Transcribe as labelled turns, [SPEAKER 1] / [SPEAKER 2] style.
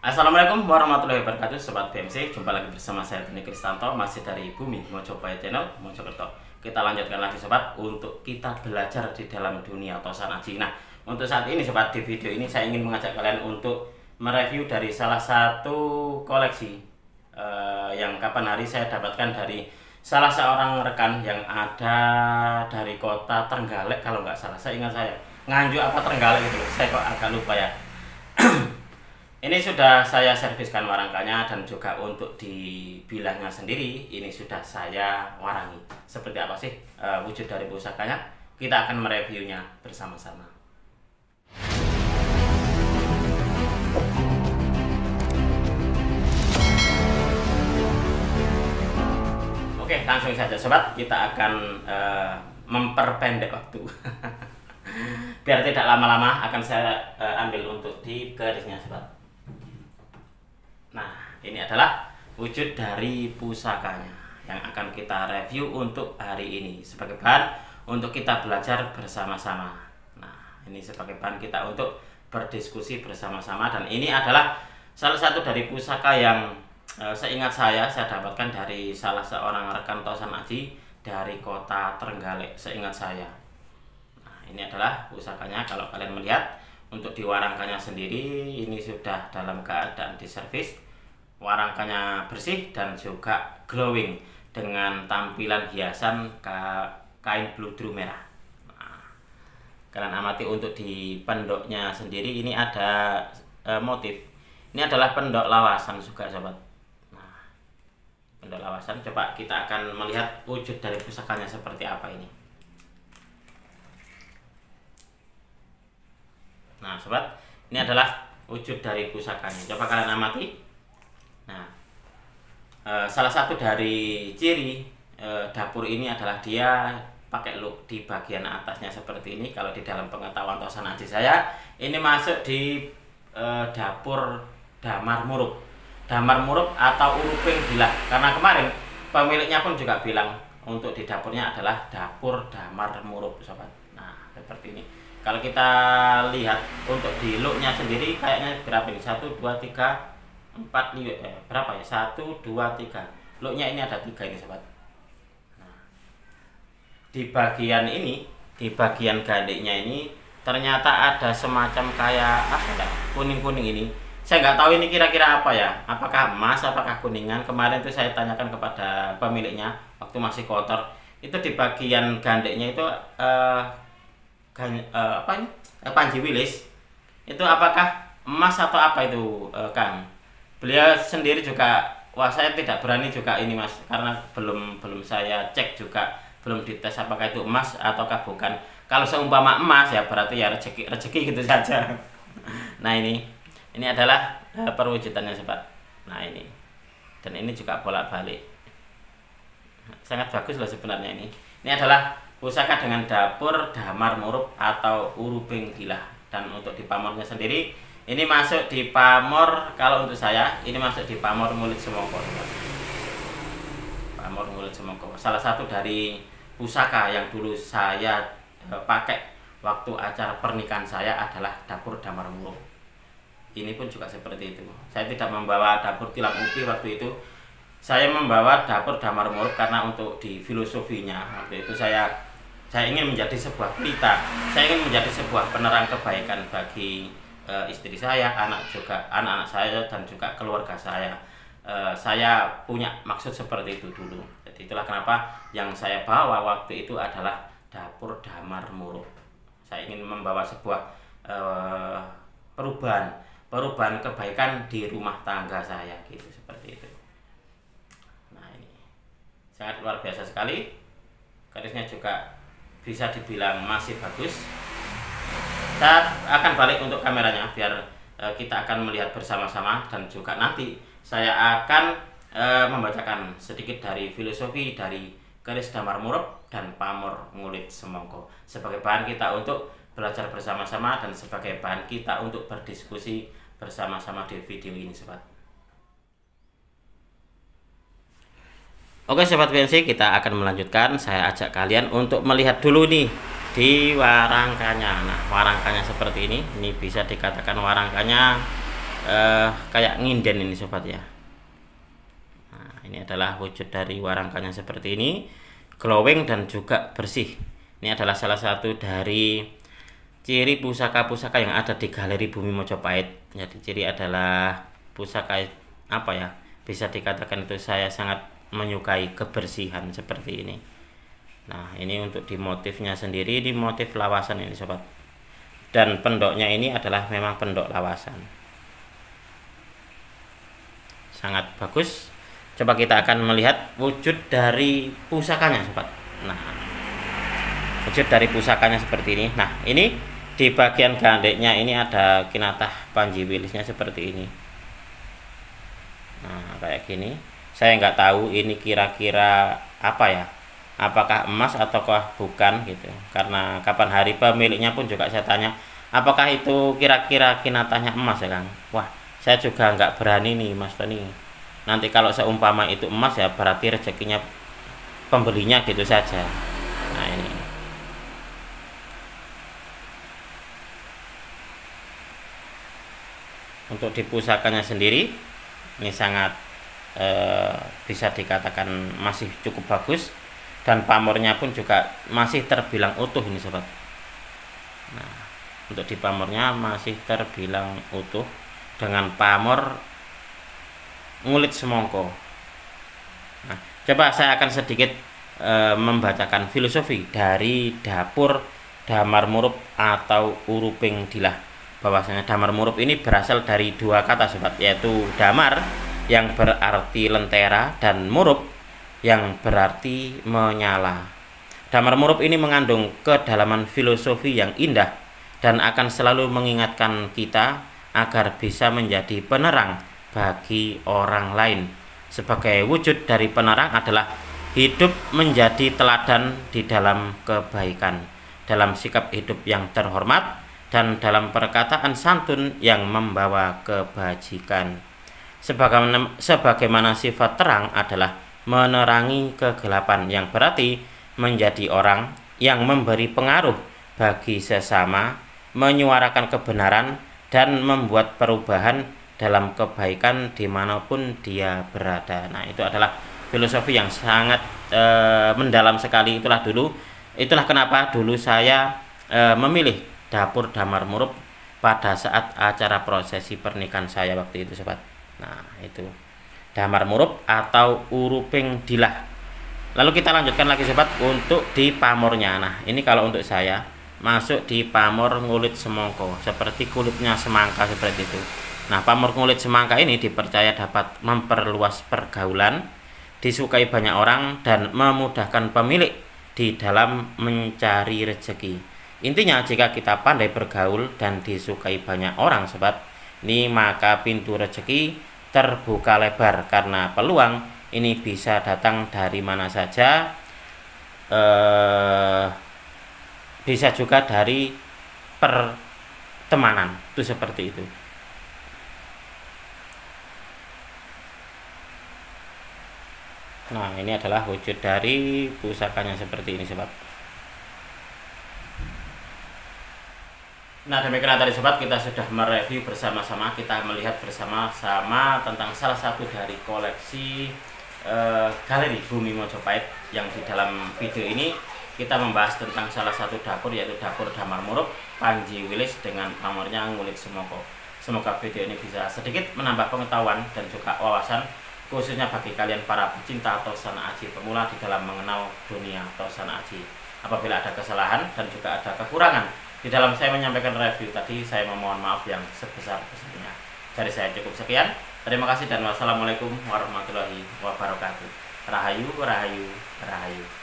[SPEAKER 1] Assalamualaikum warahmatullahi wabarakatuh, Sobat BMC. Jumpa lagi bersama saya Tony Kristanto, masih dari Bumi Mojopahit Channel, Mojokerto. Kita lanjutkan lagi Sobat, untuk kita belajar di dalam dunia Tosan Aji. Nah, untuk saat ini Sobat, di video ini saya ingin mengajak kalian untuk mereview dari salah satu koleksi yang kapan hari saya dapatkan dari salah seorang rekan yang ada dari kota Trenggalek kalau nggak salah. Saya ingat saya Nganjuk apa Trenggalek gitu, saya kok agak lupa ya. Ini sudah saya serviskan warangkanya dan juga untuk di bilahnya sendiri ini sudah saya warangi. Seperti apa sih wujud dari pusakanya? Kita akan mereviewnya bersama-sama. Oke, langsung saja Sobat, kita akan memperpendek waktu. Biar tidak lama-lama akan saya ambil untuk di garisnya Sobat. Nah, ini adalah wujud dari pusakanya yang akan kita review untuk hari ini sebagai bahan untuk kita belajar bersama-sama. Nah, ini sebagai bahan kita untuk berdiskusi bersama-sama, dan ini adalah salah satu dari pusaka yang seingat saya dapatkan dari salah seorang rekan Tosan Aji dari kota Trenggalek, seingat saya. Nah, ini adalah pusakanya. Kalau kalian melihat untuk di warangkanya sendiri ini sudah dalam keadaan diservis, warangkanya bersih dan juga glowing dengan tampilan hiasan kain bludru merah. Nah, kalian amati untuk di pendoknya sendiri ini ada motif. Ini adalah pendok lawasan juga Sobat. Nah, pendok lawasan, coba kita akan melihat wujud dari pusakanya seperti apa ini. Nah Sobat, ini adalah wujud dari pusakanya. Coba kalian amati. Nah, salah satu dari ciri dapur ini adalah dia pakai look di bagian atasnya seperti ini. Kalau di dalam pengetahuan Tosan Aji saya, ini masuk di dapur damar murup. Damar murup atau uruping bilah. Karena kemarin pemiliknya pun juga bilang untuk di dapurnya adalah dapur damar murup Sobat. Nah, seperti ini. Kalau kita lihat untuk di looknya sendiri kayaknya berapa ini? 1, 2, 3, 4, berapa ya? 1, 2, 3. Looknya ini ada 3 ini Sobat. Nah, di bagian ini, di bagian gandiknya ini ternyata ada semacam kayak apa ya? Kuning-kuning ini. Saya nggak tahu ini kira-kira apa ya? Apakah emas, apakah kuningan? Kemarin itu saya tanyakan kepada pemiliknya waktu masih kotor. Itu di bagian gandiknya itu apa ini? Panji Wilis itu apakah emas atau apa itu Kang? Beliau sendiri juga, wah saya tidak berani juga ini Mas, karena belum saya cek juga, belum dites apakah itu emas ataukah bukan. Kalau seumpama emas ya berarti ya rezeki gitu saja. Nah ini adalah perwujudannya Sobat. Nah ini, dan ini juga bolak-balik, sangat bagus loh sebenarnya ini. Ini adalah pusaka dengan dapur damar murup atau uruping gilah. Dan untuk di pamornya sendiri ini masuk di pamor, kalau untuk saya ini masuk di pamor Ngulit Semongko. Pamor Ngulit Semongko, salah satu dari pusaka yang dulu saya pakai waktu acara pernikahan saya adalah dapur damar murup. Ini pun juga seperti itu. Saya tidak membawa dapur tilam upi waktu itu. Saya membawa dapur damar murup karena untuk di filosofinya waktu itu saya ingin menjadi sebuah pelita. Saya ingin menjadi sebuah penerang kebaikan bagi istri saya, anak-anak saya dan juga keluarga saya. Saya punya maksud seperti itu dulu. Jadi itulah kenapa yang saya bawa waktu itu adalah dapur damar murup. Saya ingin membawa sebuah perubahan kebaikan di rumah tangga saya gitu, seperti itu. Nah ini sangat luar biasa sekali. Garisnya juga bisa dibilang masih bagus. Saya akan balik untuk kameranya biar kita akan melihat bersama-sama, dan juga nanti saya akan membacakan sedikit dari filosofi dari garis damar murup dan pamor Ngulit Semongko sebagai bahan kita untuk belajar bersama-sama dan sebagai bahan kita untuk berdiskusi bersama-sama di video ini Sobat. Oke Sobat BNC, kita akan melanjutkan. Saya ajak kalian untuk melihat dulu nih di warangkanya. Nah, warangkanya seperti ini bisa dikatakan warangkanya kayak nginden ini sobat ya. Nah, ini adalah wujud dari warangkanya seperti ini, glowing dan juga bersih. Ini adalah salah satu dari ciri pusaka-pusaka yang ada di Galeri Bumi Mojopahit. Jadi ciri adalah pusaka apa ya? Bisa dikatakan itu saya sangat menyukai kebersihan seperti ini. Nah, ini untuk di motifnya sendiri, di motif lawasan ini sobat. Dan pendoknya ini adalah memang pendok lawasan. Sangat bagus. Coba kita akan melihat wujud dari pusakanya sobat. Nah, wujud dari pusakanya seperti ini. Nah, ini di bagian gandeknya ini ada kinatah panji wilisnya seperti ini. Nah, kayak gini. Saya nggak tahu ini kira-kira apa ya, apakah emas ataukah bukan gitu. Karena kapan hari pemiliknya pun juga saya tanya, apakah itu kira-kira kinatahnya emas ya Kang? Wah, saya juga nggak berani nih Mas Tony. Nanti kalau seumpama itu emas ya berarti rezekinya pembelinya gitu saja. Nah, ini untuk di pusakanya sendiri ini sangat bisa dikatakan masih cukup bagus, dan pamornya pun juga masih terbilang utuh ini sobat. Nah, untuk di pamornya masih terbilang utuh dengan pamor ngulit semongko. Nah, coba saya akan sedikit membacakan filosofi dari dapur Damar Murup atau Uruping Dilah. Bahwasanya Damar Murup ini berasal dari dua kata sobat, yaitu damar yang berarti lentera dan murup yang berarti menyala. Damar Murup ini mengandung kedalaman filosofi yang indah dan akan selalu mengingatkan kita agar bisa menjadi penerang bagi orang lain. Sebagai wujud dari penerang adalah hidup menjadi teladan di dalam kebaikan, dalam sikap hidup yang terhormat, dan dalam perkataan santun yang membawa kebajikan. Sebagaimana sifat terang adalah menerangi kegelapan, yang berarti menjadi orang yang memberi pengaruh bagi sesama, menyuarakan kebenaran, dan membuat perubahan dalam kebaikan dimanapun dia berada. Nah, itu adalah filosofi yang sangat mendalam sekali. Itulah kenapa dulu saya memilih dapur Damar Murup pada saat acara prosesi pernikahan saya waktu itu sobat. Nah, itu Damar Murup atau Uruping Dilah. Lalu kita lanjutkan lagi sobat untuk di pamornya. Nah, ini kalau untuk saya masuk di pamor ngulit semongko, seperti kulitnya semangka seperti itu. Nah, pamor ngulit semangka ini dipercaya dapat memperluas pergaulan, disukai banyak orang, dan memudahkan pemilik di dalam mencari rezeki. Intinya jika kita pandai bergaul dan disukai banyak orang sobat, ini maka pintu rezeki terbuka lebar, karena peluang ini bisa datang dari mana saja, bisa juga dari pertemanan, itu seperti itu. Nah, ini adalah wujud dari pusakanya seperti ini sobat. Nah, demikian tadi sobat, kita sudah mereview bersama-sama, kita melihat bersama-sama tentang salah satu dari koleksi Galeri Bumi Mojopahit, yang di dalam video ini kita membahas tentang salah satu dapur, yaitu dapur Damar Murup Panji Wilis dengan pamornya ngulit semongko. Semoga video ini bisa sedikit menambah pengetahuan dan juga wawasan, khususnya bagi kalian para pecinta Tosana Aji pemula di dalam mengenal dunia Tosana Aji. Apabila ada kesalahan dan juga ada kekurangan di dalam saya menyampaikan review tadi, saya memohon maaf yang sebesar-besarnya. Dari saya cukup sekian. Terima kasih dan wassalamualaikum warahmatullahi wabarakatuh. Rahayu, rahayu, rahayu.